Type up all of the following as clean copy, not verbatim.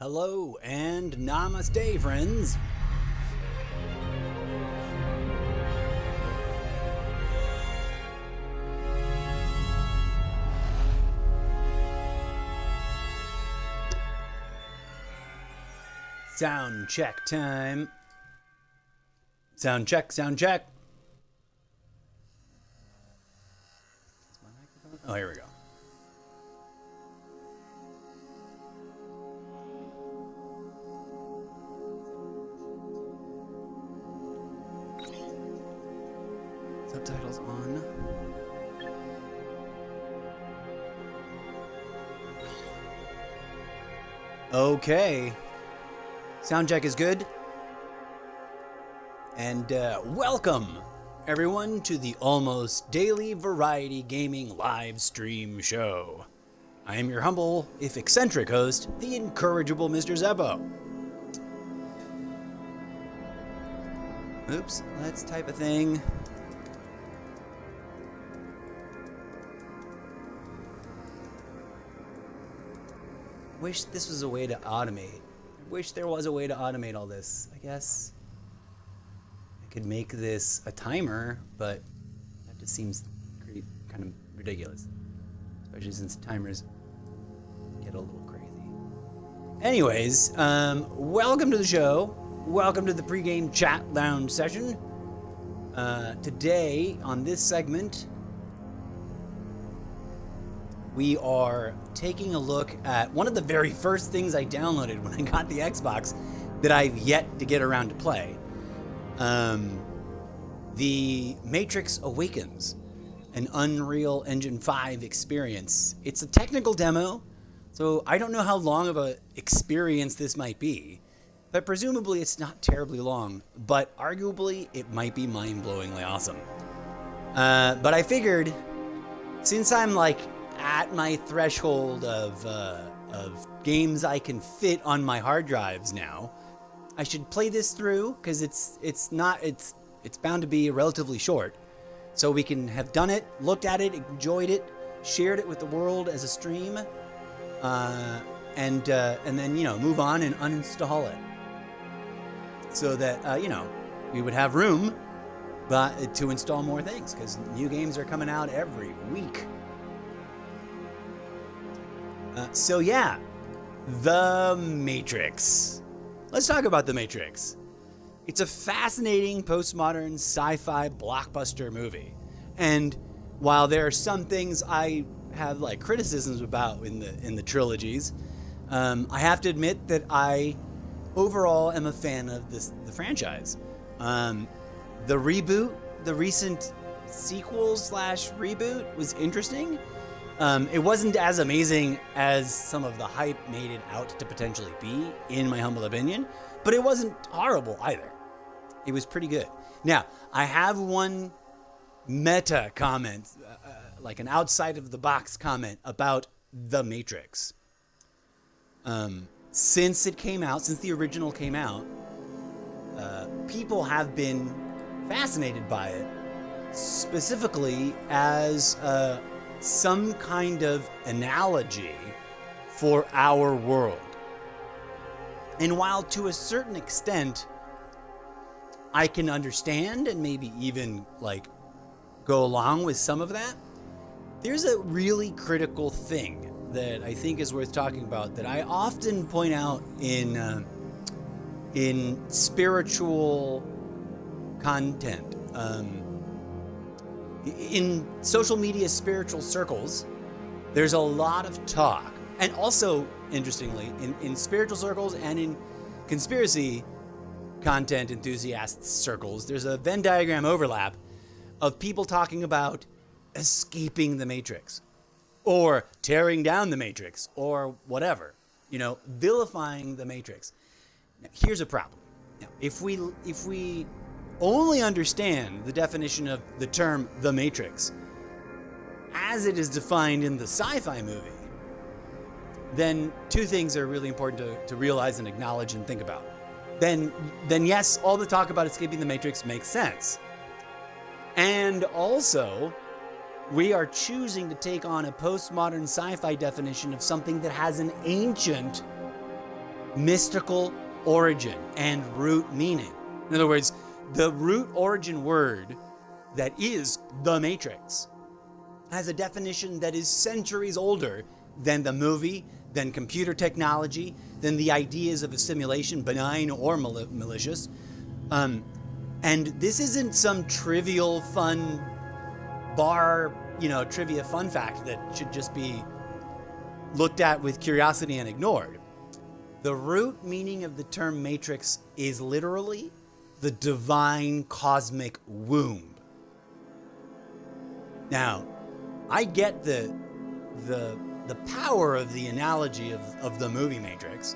Hello and namaste, friends. Sound check time. Sound check, sound check. Is my microphone? Oh, here we go. Subtitles on. Okay. Sound check is good. And welcome, everyone, to the almost daily variety gaming live stream show. I am your humble, if eccentric host, the incorrigible Mr. Zeppo. Oops, let's type a thing. Wish this was a way to automate. I wish there was a way to automate all this. I guess I could make this a timer, but that just seems kind of ridiculous. Especially since timers get a little crazy. Anyways, welcome to the show. Welcome to the pregame chat lounge session. Today, on this segment, we are taking a look at one of the very first things I downloaded when I got the Xbox that I've yet to get around to play. The Matrix Awakens, an Unreal Engine 5 experience. It's a technical demo, so I don't know how long of an experience this might be, but presumably it's not terribly long, but arguably it might be mind-blowingly awesome. But I figured, since I'm like at my threshold of games I can fit on my hard drives now, I should play this through because it's bound to be relatively short, so we can have done it, looked at it, enjoyed it, shared it with the world as a stream, and then move on and uninstall it, so that we would have room to install more things because new games are coming out every week. So yeah, The Matrix. Let's talk about The Matrix. It's a fascinating postmodern sci-fi blockbuster movie. And while there are some things I have like criticisms about in the trilogies, I have to admit that I overall am a fan of the franchise. The reboot, the recent sequel / reboot was interesting. It wasn't as amazing as some of the hype made it out to potentially be, in my humble opinion, but it wasn't horrible either. It was pretty good. Now, I have one meta comment, like an outside of the box comment about The Matrix. Since the original came out, people have been fascinated by it, specifically as some kind of analogy for our world. And while to a certain extent I can understand and maybe even like go along with some of that, there's a really critical thing that I think is worth talking about that I often point out in spiritual content. In social media spiritual circles, there's a lot of talk. And also, interestingly, in spiritual circles and in conspiracy content enthusiast circles, there's a Venn diagram overlap of people talking about escaping the Matrix or tearing down the Matrix or whatever, vilifying the Matrix. Now, here's a problem. Now, if we only understand the definition of the term The Matrix as it is defined in the sci-fi movie, then two things are really important to realize and acknowledge and think about. Then yes, all the talk about escaping the Matrix makes sense. And also, we are choosing to take on a postmodern sci-fi definition of something that has an ancient mystical origin and root meaning. In other words, the root origin word that is the Matrix has a definition that is centuries older than the movie, than computer technology, than the ideas of a simulation, benign or malicious. And this isn't some trivial, fun bar, trivia fun fact that should just be looked at with curiosity and ignored. The root meaning of the term matrix is literally the divine cosmic womb. Now, I get the power of the analogy of the movie Matrix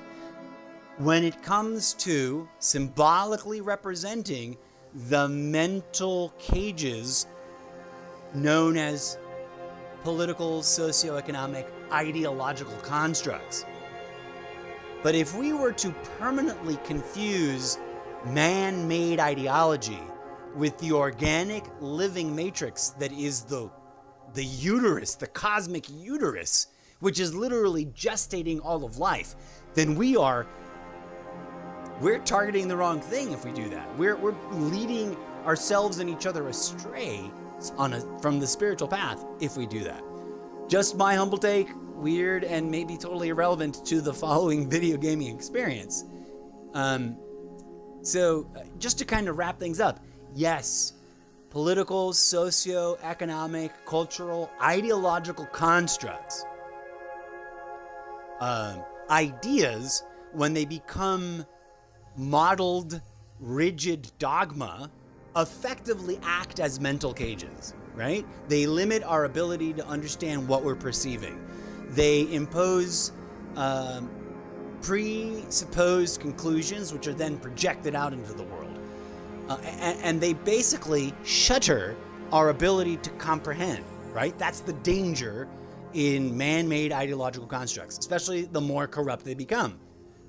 when it comes to symbolically representing the mental cages known as political, socioeconomic, ideological constructs. But if we were to permanently confuse man-made ideology with the organic living matrix that is the uterus, the cosmic uterus, which is literally gestating all of life, then we're targeting the wrong thing if we do that. We're leading ourselves and each other astray from the spiritual path if we do that. Just my humble take, weird and maybe totally irrelevant to the following video gaming experience. So just to kind of wrap things up, yes, political, socio-economic, cultural, ideological constructs, ideas, when they become modeled, rigid dogma, effectively act as mental cages, right? They limit our ability to understand what we're perceiving. They impose presupposed conclusions, which are then projected out into the world. And they basically shutter our ability to comprehend, right? That's the danger in man-made ideological constructs, especially the more corrupt they become,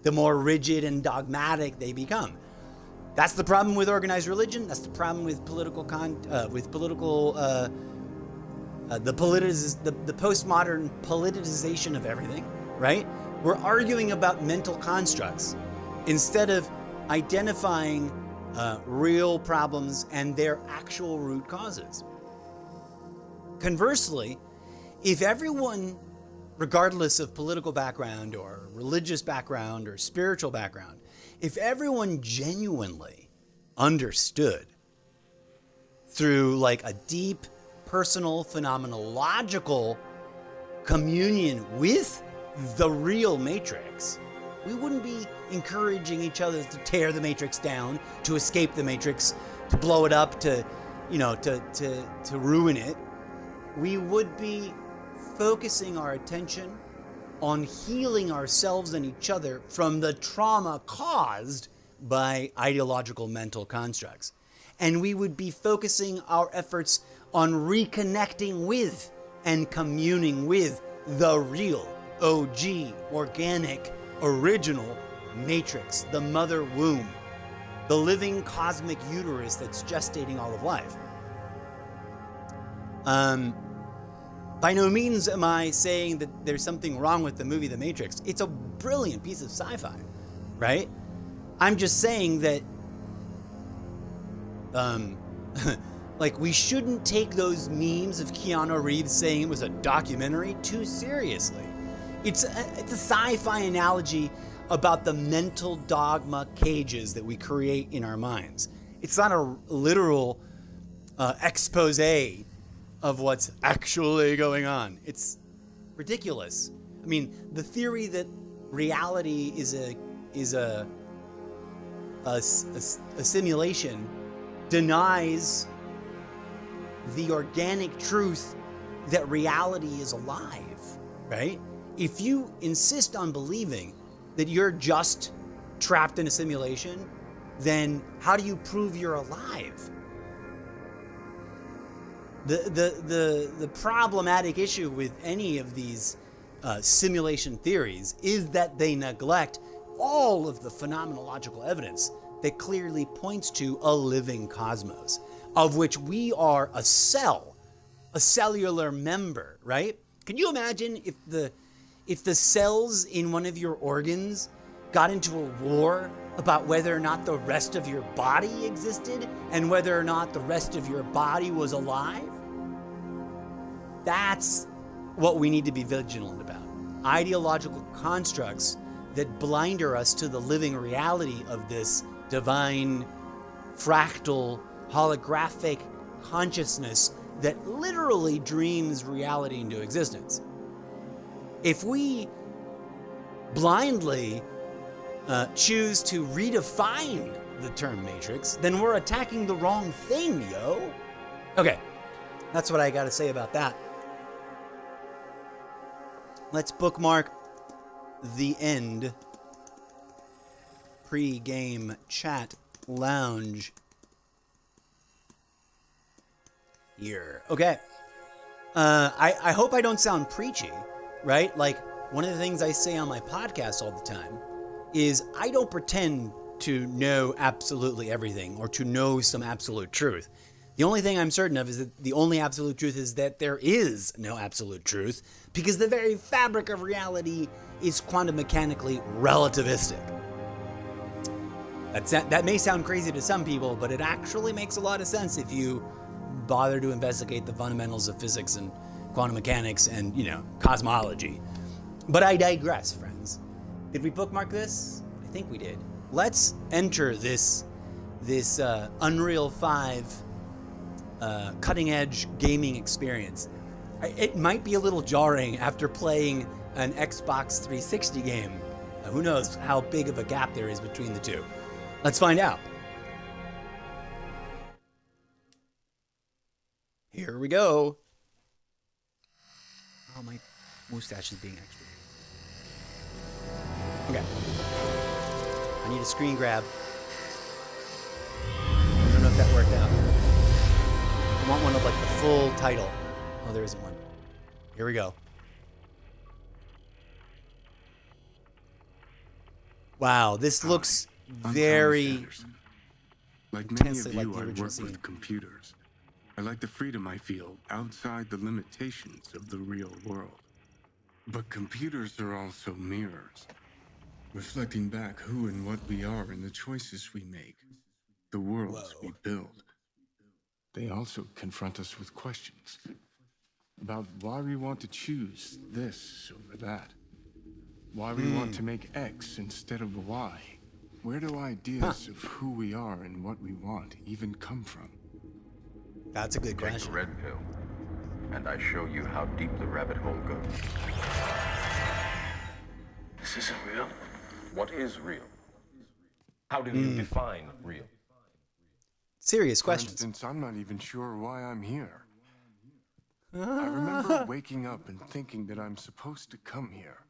the more rigid and dogmatic they become. That's the problem with organized religion. That's the problem with the postmodern politicization of everything, right? We're arguing about mental constructs instead of identifying real problems and their actual root causes. Conversely, if everyone, regardless of political background or religious background or spiritual background, if everyone genuinely understood through like a deep personal phenomenological communion with the real matrix, we wouldn't be encouraging each other to tear the matrix down, to escape the matrix, to blow it up, to ruin it. We would be focusing our attention on healing ourselves and each other from the trauma caused by ideological mental constructs. And we would be focusing our efforts on reconnecting with and communing with the real, OG, organic, original matrix, the mother womb, the living cosmic uterus that's gestating all of life. By no means am I saying that there's something wrong with the movie The Matrix. It's a brilliant piece of sci-fi, right? I'm just saying that like we shouldn't take those memes of Keanu Reeves saying it was a documentary too seriously. It's a sci-fi analogy about the mental dogma cages that we create in our minds. It's not a literal expose of what's actually going on. It's ridiculous. I mean, the theory that reality is a simulation denies the organic truth that reality is alive, right? If you insist on believing that you're just trapped in a simulation, then how do you prove you're alive? The problematic issue with any of these simulation theories is that they neglect all of the phenomenological evidence that clearly points to a living cosmos, of which we are a cell, a cellular member, right? Can you imagine if the cells in one of your organs got into a war about whether or not the rest of your body existed and whether or not the rest of your body was alive? That's what we need to be vigilant about. Ideological constructs that blinder us to the living reality of this divine, fractal, holographic consciousness that literally dreams reality into existence. If we blindly choose to redefine the term Matrix, then we're attacking the wrong thing, yo. Okay, that's what I gotta say about that. Let's bookmark the end. Pre-game chat lounge. Here. Okay. I hope I don't sound preachy, right? Like, one of the things I say on my podcast all the time is I don't pretend to know absolutely everything or to know some absolute truth. The only thing I'm certain of is that the only absolute truth is that there is no absolute truth, because the very fabric of reality is quantum mechanically relativistic. That may sound crazy to some people, but it actually makes a lot of sense if you bother to investigate the fundamentals of physics and quantum mechanics and, cosmology. But I digress, friends. Did we bookmark this? I think we did. Let's enter this Unreal 5 cutting-edge gaming experience. It might be a little jarring after playing an Xbox 360 game. Who knows how big of a gap there is between the two. Let's find out. Here we go. Oh, my mustache is being extra. Okay. I need a screen grab. I don't know if that worked out. I want one of like the full title. Oh, there isn't one. Here we go. Wow, this looks very like many of intensely you, like the I original work scene. with computers. I like the freedom I feel outside the limitations of the real world. But computers are also mirrors, reflecting back who and what we are and the choices we make, the worlds we build. They also confront us with questions about why we want to choose this over that, why we want to make X instead of Y. Where do ideas of who we are and what we want even come from? That's a good Take the question. red pill, and I show you how deep the rabbit hole goes. This isn't real. What is real? How do you define real? Serious For questions. instance, I'm not even sure why I'm here. I remember waking up and thinking that I'm supposed to come here.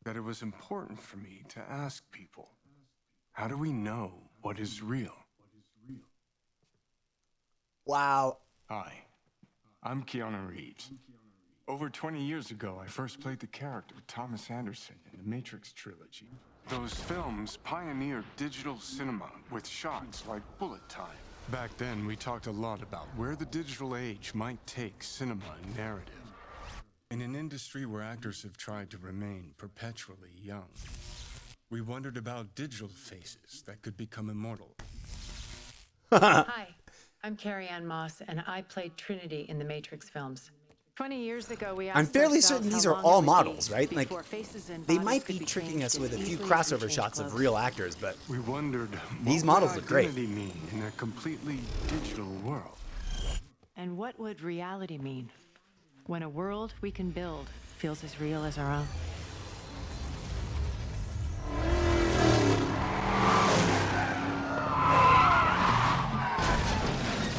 That it was important for me to ask people, how do we know what is real? Wow. Hi, I'm Keanu Reeves. Over 20 years ago, I first played the character Thomas Anderson in the Matrix trilogy. Those films pioneered digital cinema with shots like bullet time. Back then, we talked a lot about where the digital age might take cinema and narrative. In an industry where actors have tried to remain perpetually young, we wondered about digital faces that could become immortal. Hi, I'm Carrie Ann Moss, and I played Trinity in the Matrix films. 20 years ago, we asked I'm fairly ourselves certain these how are long all it would be models, right? Like, before faces and they bodies might could be tricking changed us as with a few easily as we crossover change shots of clothes. real actors, but We wondered These what models would look great. identity mean in a completely digital world. And what would reality mean when a world we can build feels as real as our own?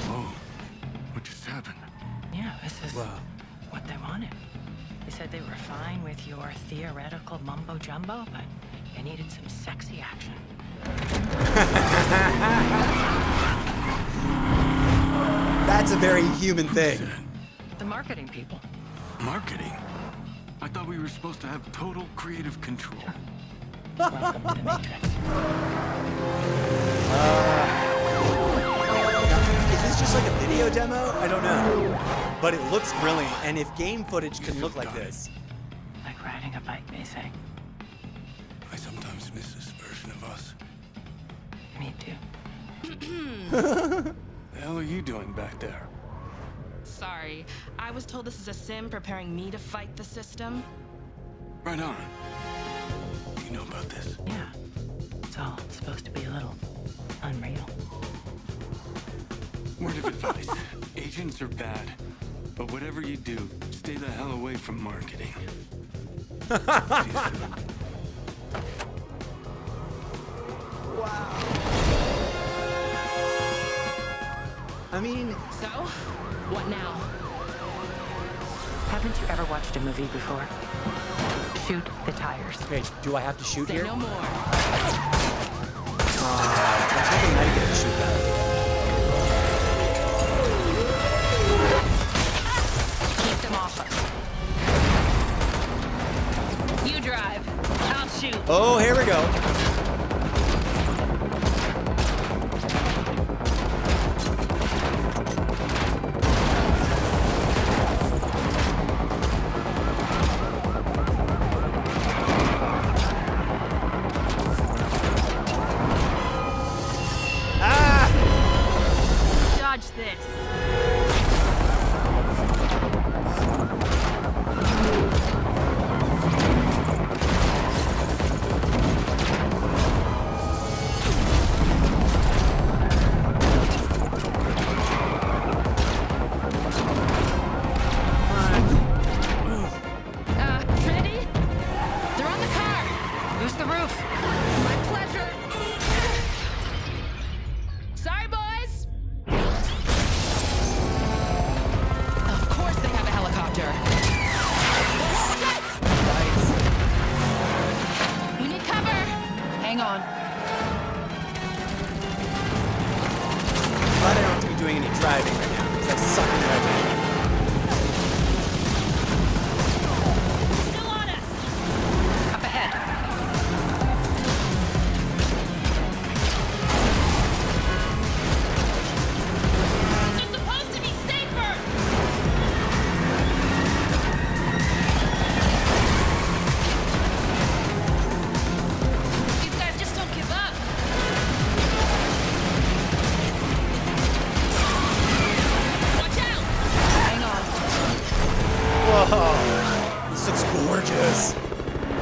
Whoa, what just happened? Yeah, this is what they wanted. They said they were fine with your theoretical mumbo jumbo, but they needed some sexy action. that's a very human thing. The marketing people. Marketing? I thought we were supposed to have total creative control. Welcome to the Matrix. Is this just like a video demo? I don't know. But it looks brilliant, and if game footage can look like this. Like riding a bike, they say. I sometimes miss this version of us. Me too. The hell are you doing back there? Sorry, I was told this is a sim preparing me to fight the system. Right on. You know about this? Yeah. It's all supposed to be a little unreal. Word of advice. Agents are bad. But whatever you do, stay the hell away from marketing. See you soon. I mean, So, what now? Haven't you ever watched a movie before? Shoot the tires. okay, do I have to shoot Say here? no more. I was hoping I'd get to shoot that. Keep them off us. You drive. I'll shoot. Oh, here we go. Dodge this. Trinity? They're on the car. Who's the roof? My pleasure. Sorry, boys. Of course they have a helicopter. We need cover. Hang on. Glad I don't have to be doing any driving right now, because I suck at driving. Still on us. Up ahead. They're supposed to be safer. These guys just don't give up. Watch out. Hang on. Whoa, this looks gorgeous.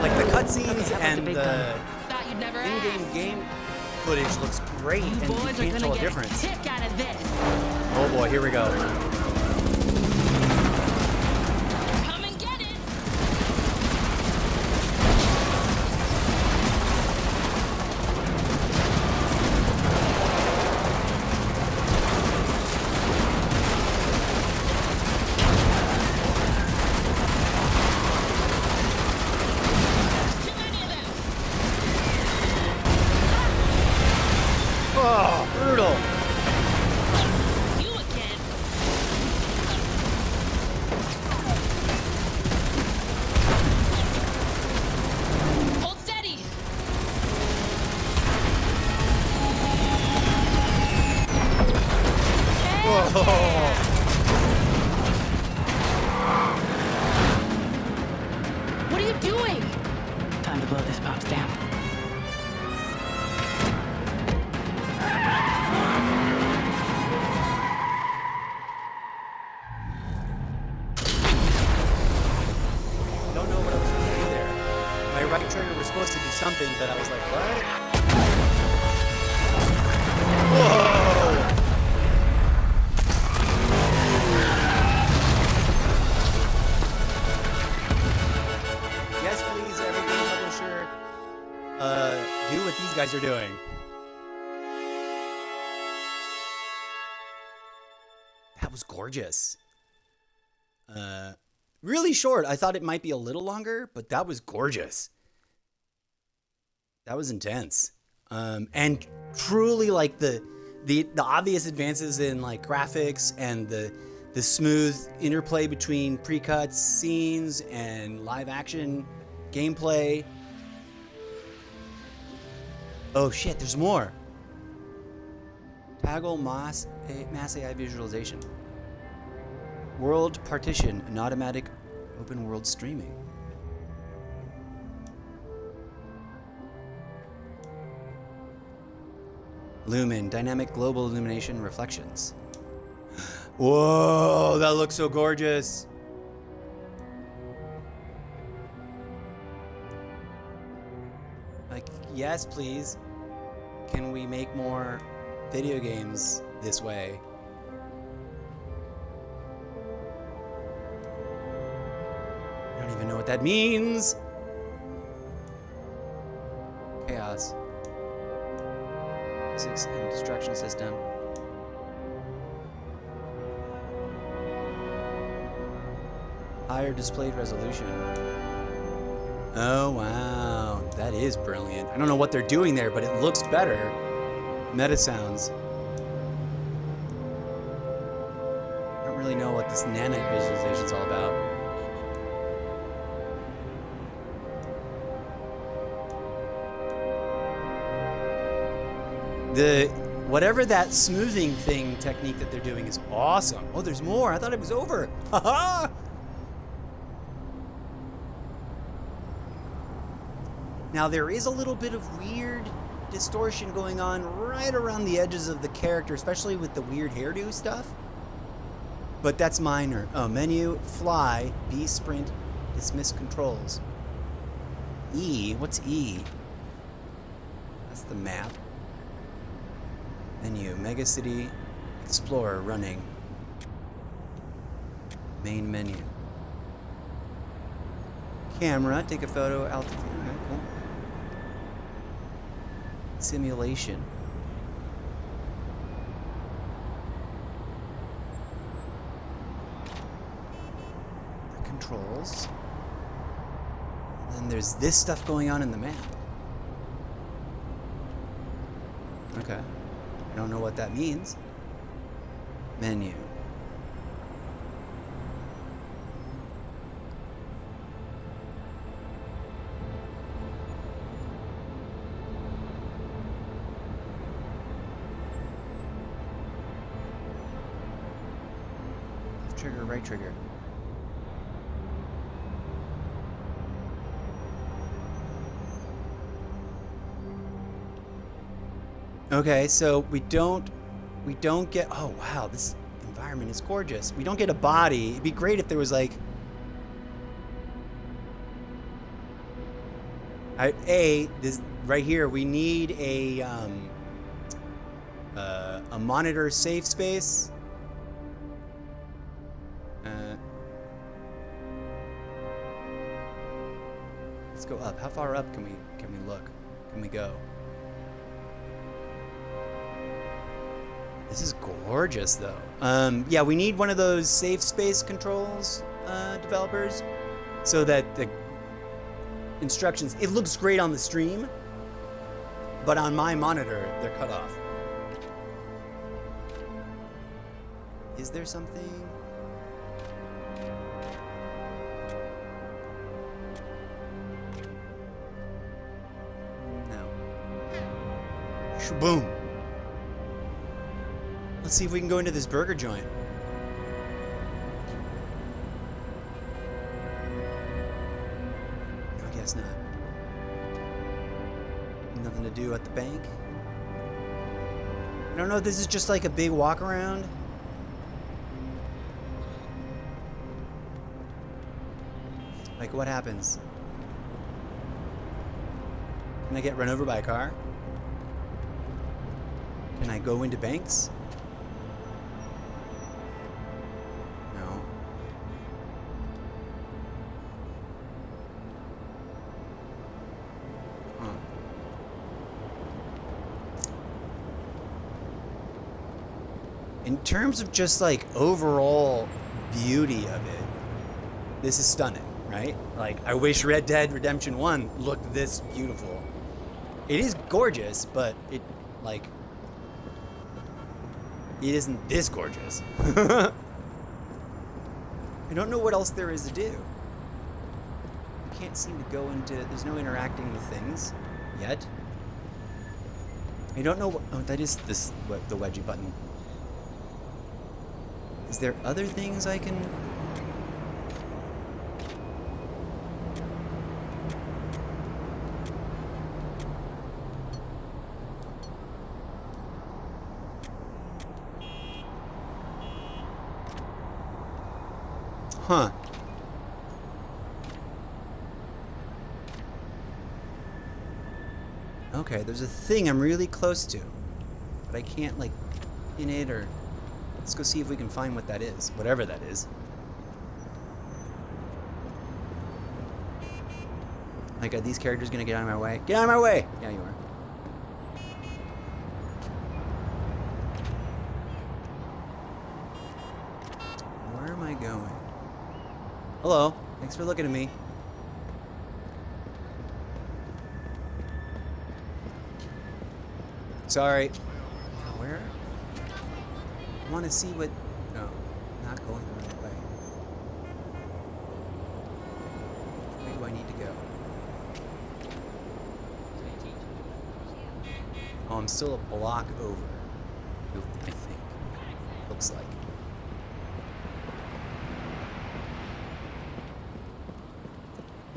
Like the cutscenes and big the gun. Thought you'd never in-game ask. game footage looks great, You and you boys are can't gonna tell a get difference. a kick out of this. Oh boy, here we go. Come and get it. Too many of them. Oh, brutal. You again. Hold steady. Whoa. What are you doing? Time to blow this box down. Don't know what I was supposed to do there. My right trigger was supposed to do something, but I was like, what? Whoa! Yes, please, every game publisher, do what these guys are doing. That was gorgeous. Really short. I thought it might be a little longer, but that was gorgeous. That was intense. And truly like the obvious advances in like graphics and the smooth interplay between pre-cuts scenes and live action gameplay. Oh shit, there's more. Toggle mass AI visualization. World partition and automatic open world streaming. Lumen, dynamic global illumination reflections. Whoa, that looks so gorgeous. Like, yes, please. Can we make more video games this way? I don't even know what that means. Chaos. Physics and destruction system. Higher displayed resolution. Oh, wow. That is brilliant. I don't know what they're doing there, but it looks better. Meta sounds. I don't really know what this nanite visualization is all about. Whatever that smoothing thing technique that they're doing is awesome. Oh, there's more. I thought it was over. Haha! Now, there is a little bit of weird distortion going on right around the edges of the character, especially with the weird hairdo stuff. But that's minor. Oh, menu, fly, B, sprint, dismiss controls. E, what's E? That's the map. Menu, Megacity, Explorer, running. Main menu. Camera, take a photo, altitude, okay, cool. Simulation. The controls. And then there's this stuff going on in the map. Okay. I don't know what that means. Menu. Left trigger, right trigger. Okay, so we don't get, oh wow, this environment is gorgeous. We don't get a body. It'd be great if there was like this right here, we need a monitor safe space. Let's go up. How far up can we look? Can we go? This is gorgeous, though. Yeah, we need one of those safe space controls, developers, so that the instructions, it looks great on the stream, but on my monitor, they're cut off. Is there something? No. Shaboom. Let's see if we can go into this burger joint. No, I guess not. Nothing to do at the bank. I don't know if this is just like a big walk around. Like, what happens? Can I get run over by a car? Can I go into banks? No. Huh. In terms of just like overall beauty of it, this is stunning, right? Like, I wish Red Dead Redemption 1 looked this beautiful. It is gorgeous, but it, like, it isn't this gorgeous. I don't know what else there is to do. I can't seem to go into, there's no interacting with things yet. I don't know what, oh, that is this, what, the wedgie button. Is there other things I can? Huh. Okay, there's a thing I'm really close to, but I can't, like, pin it or... Let's go see if we can find what that is, whatever that is. Like, are these characters gonna get out of my way? Get out of my way! Yeah, you are. Where am I going? Hello. Thanks for looking at me. Sorry. Where? I want to see what... No, not going the right way. Where do I need to go? Oh, I'm still a block over. I think. Looks like.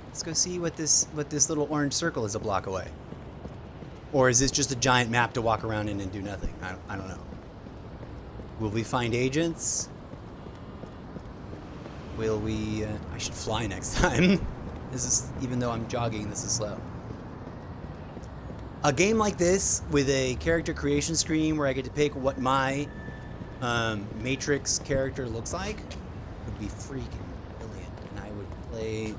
Let's go see what this little orange circle is a block away. Or is this just a giant map to walk around in and do nothing? I don't know. Will we find agents? Will we... I should fly next time. This is... Even though I'm jogging, this is slow. A game like this, with a character creation screen where I get to pick what my Matrix character looks like, would be freaking brilliant. And I would play...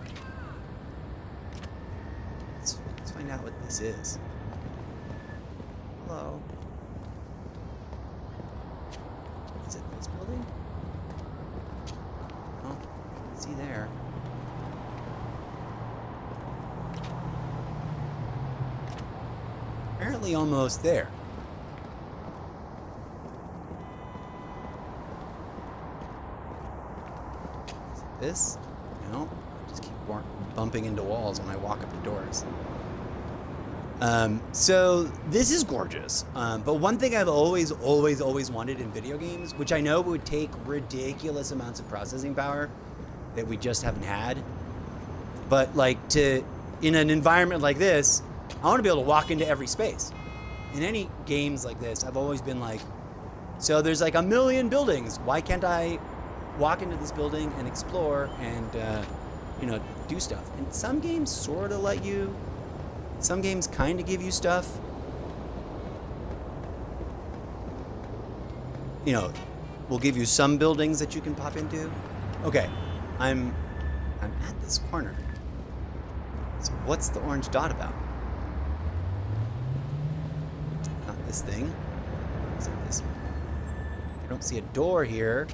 Let's find out what this is. Hello. Is it this building? Oh, see there. Apparently almost there. Is it this? No. I just keep bumping into walls when I walk up the doors. So this is gorgeous. But one thing I've always wanted in video games, which I know would take ridiculous amounts of processing power that we just haven't had. But like in an environment like this, I want to be able to walk into every space. In any games like this, I've always been like, so there's like 1 million buildings. Why can't I walk into this building and explore and, do stuff? And some games sort of let you. Some games kind of give you stuff. Will give you some buildings that you can pop into. Okay, I'm at this corner. So what's the orange dot about? Not this thing. Is it this one? I don't see a door here.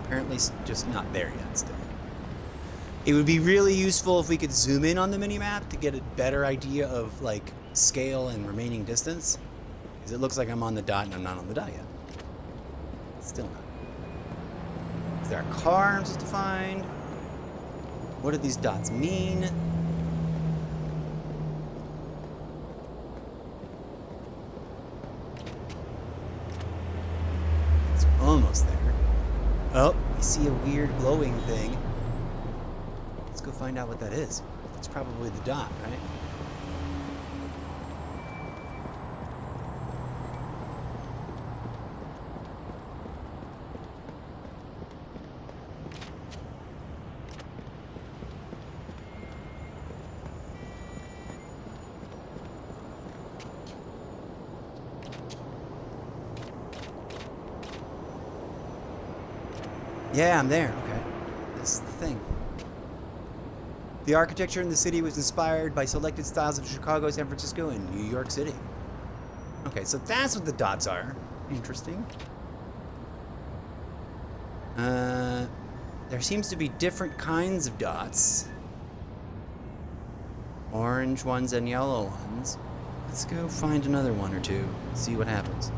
Apparently just not there yet still. It would be really useful if we could zoom in on the minimap to get a better idea of like scale and remaining distance. Because it looks like I'm on the dot and I'm not on the dot yet. Still not. Is there a car I'm supposed to find? What do these dots mean? It's almost there. Oh, you see a weird glowing thing. Let's go find out what that is. It's probably the dot, right? Yeah, I'm there. Okay. This is the thing. The architecture in the city was inspired by selected styles of Chicago, San Francisco, and New York City. Okay, so that's what the dots are. Interesting. There seems to be different kinds of dots. Orange ones and yellow ones. Let's go find another one or two. See what happens.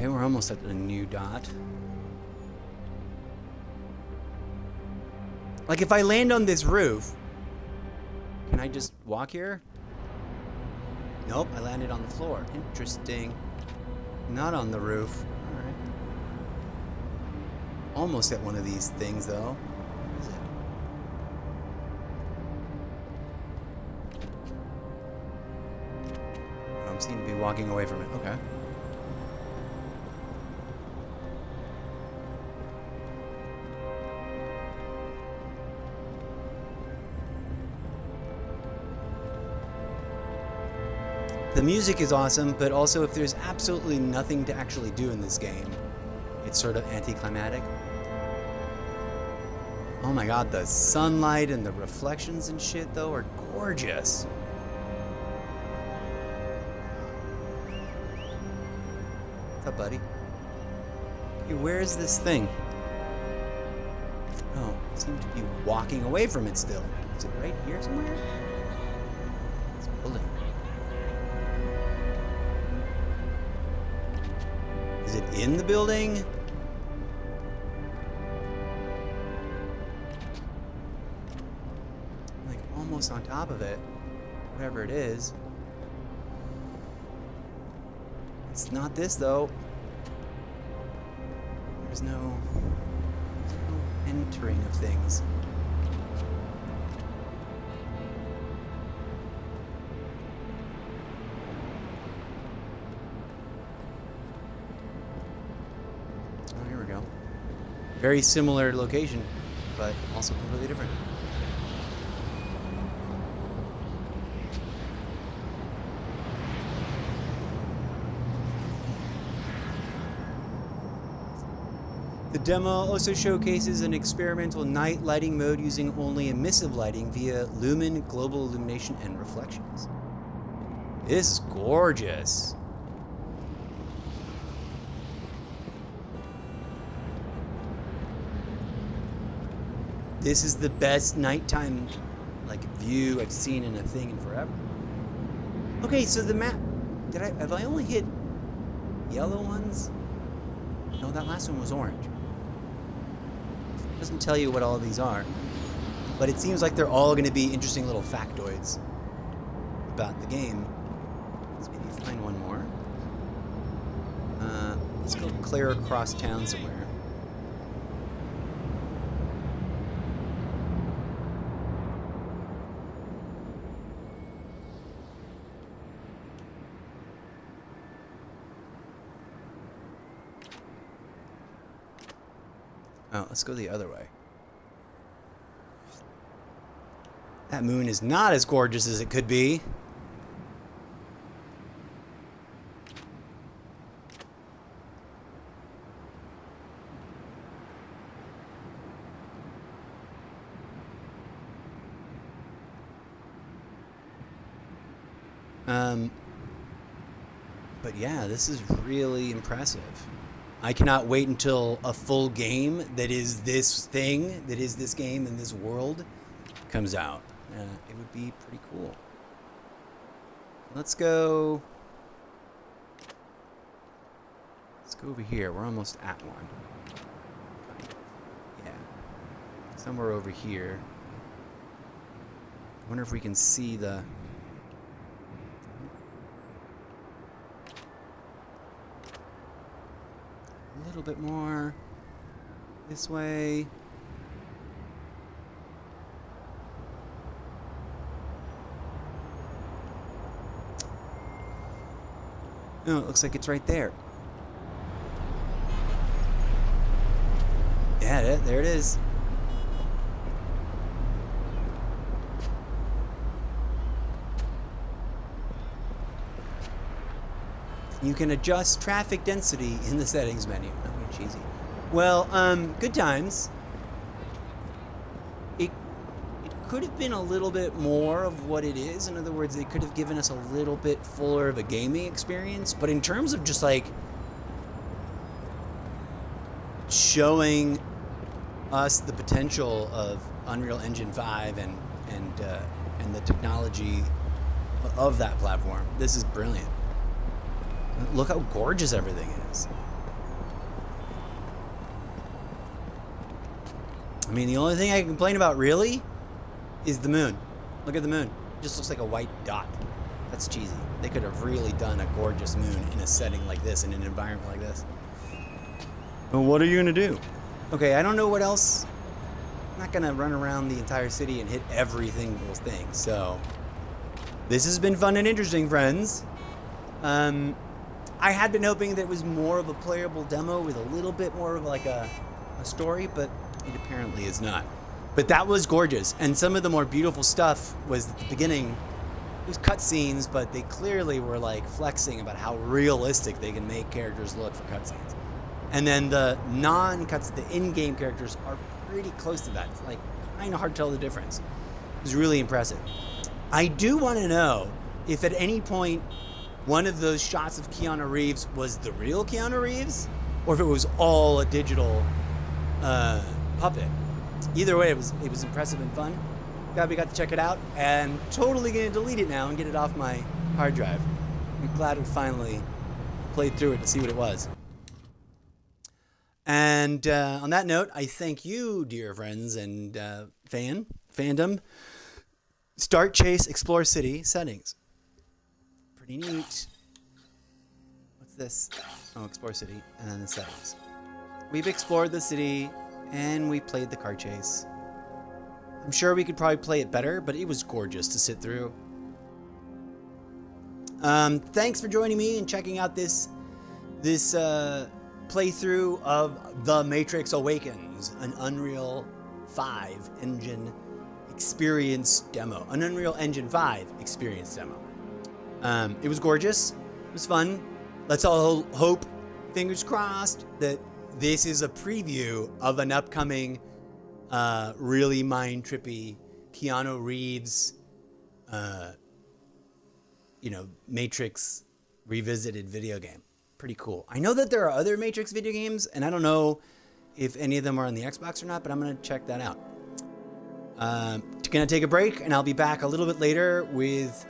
Okay, we're almost at a new dot. Like, if I land on this roof, can I just walk here? Nope, I landed on the floor. Interesting. Not on the roof. Alright. Almost at one of these things, though. Where is it? I seem to be walking away from it. Okay. The music is awesome, but also if there's absolutely nothing to actually do in this game, it's sort of anticlimactic. Oh my god, the sunlight and the reflections and shit, though, are gorgeous. What's up, buddy? Hey, where is this thing? Oh, I seem to be walking away from it still. Is it right here somewhere? It's a building. Is it in the building? Like almost on top of it. Whatever it is. It's not this though. There's no entering of things. Oh, here we go. Very similar location, but also completely different. The demo also showcases an experimental night lighting mode using only emissive lighting via lumen, global illumination, and reflections. This is gorgeous. This is the best nighttime like view I've seen in a thing in forever. Okay, so the map, have I only hit yellow ones? No, that last one was orange. Doesn't tell you what all of these are, but it seems like they're all going to be interesting little factoids about the game. Let's maybe find one more. Let's go clear across town somewhere. Oh, let's go the other way. That moon is not as gorgeous as it could be. But yeah, this is really impressive. I cannot wait until a full game that is this thing, that is this game and this world, comes out. It would be pretty cool. Let's go over here. We're almost at one. Yeah. Somewhere over here. I wonder if we can see the... A little bit more this way. No, it looks like it's right there. Yeah, there it is. You can adjust traffic density in the settings menu. Not being cheesy. Well, good times. It could have been a little bit more of what it is. In other words, they could have given us a little bit fuller of a gaming experience. But in terms of just like showing us the potential of Unreal Engine 5 and the technology of that platform, this is brilliant. Look how gorgeous everything is. I mean, the only thing I can complain about really is the moon. Look at the moon. It just looks like a white dot. That's cheesy. They could have really done a gorgeous moon in a setting like this, in an environment like this. Well, what are you gonna do? Okay, I don't know what else. I'm not gonna run around the entire city and hit every single thing. So this has been fun and interesting, friends. I had been hoping that it was more of a playable demo with a little bit more of like a story, but it apparently is not. But that was gorgeous, and some of the more beautiful stuff was at the beginning. It was cutscenes, but they clearly were like flexing about how realistic they can make characters look for cutscenes. And then the non-cuts, the in-game characters are pretty close to that. It's like kind of hard to tell the difference. It was really impressive. I do want to know if at any point one of those shots of Keanu Reeves was the real Keanu Reeves, or if it was all a digital puppet. Either way, it was impressive and fun. Glad we got to check it out, and totally gonna delete it now and get it off my hard drive. I'm glad we finally played through it to see what it was. And on that note, I thank you, dear friends and fandom. Start, chase, explore city settings. Pretty neat. What's this? Oh, explore city, and then the settings. We've explored the city, and we played the car chase. I'm sure we could probably play it better, but it was gorgeous to sit through. Thanks for joining me and checking out this playthrough of The Matrix Awakens, an Unreal 5 engine experience demo. An Unreal Engine 5 experience demo. It was gorgeous. It was fun. Let's all hope, fingers crossed, that this is a preview of an upcoming really mind-trippy Keanu Reeves, Matrix revisited video game. Pretty cool. I know that there are other Matrix video games, and I don't know if any of them are on the Xbox or not, but I'm going to check that out. Gonna take a break, and I'll be back a little bit later with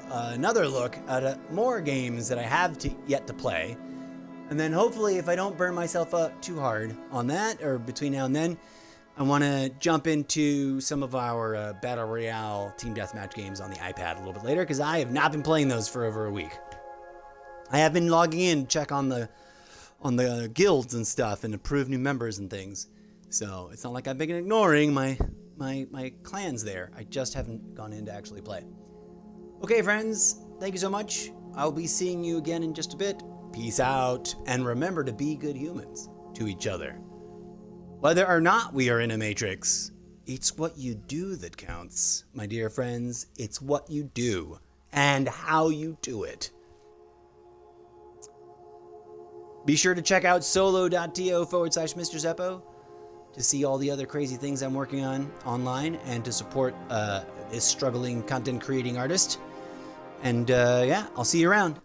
another look at more games that I have yet to play. And then hopefully, if I don't burn myself up too hard on that, or between now and then, I want to jump into some of our Battle Royale Team Deathmatch games on the iPad a little bit later, because I have not been playing those for over a week. I have been logging in to check on the guilds and stuff and approve new members and things. So it's not like I've been ignoring my clans there. I just haven't gone in to actually play. Okay, friends, thank you so much. I'll be seeing you again in just a bit. Peace out, and remember to be good humans to each other. Whether or not we are in a matrix, it's what you do that counts, my dear friends. It's what you do and how you do it. Be sure to check out solo.to/Mr. Zeppo to see all the other crazy things I'm working on online and to support this struggling content creating artist. And yeah, I'll see you around.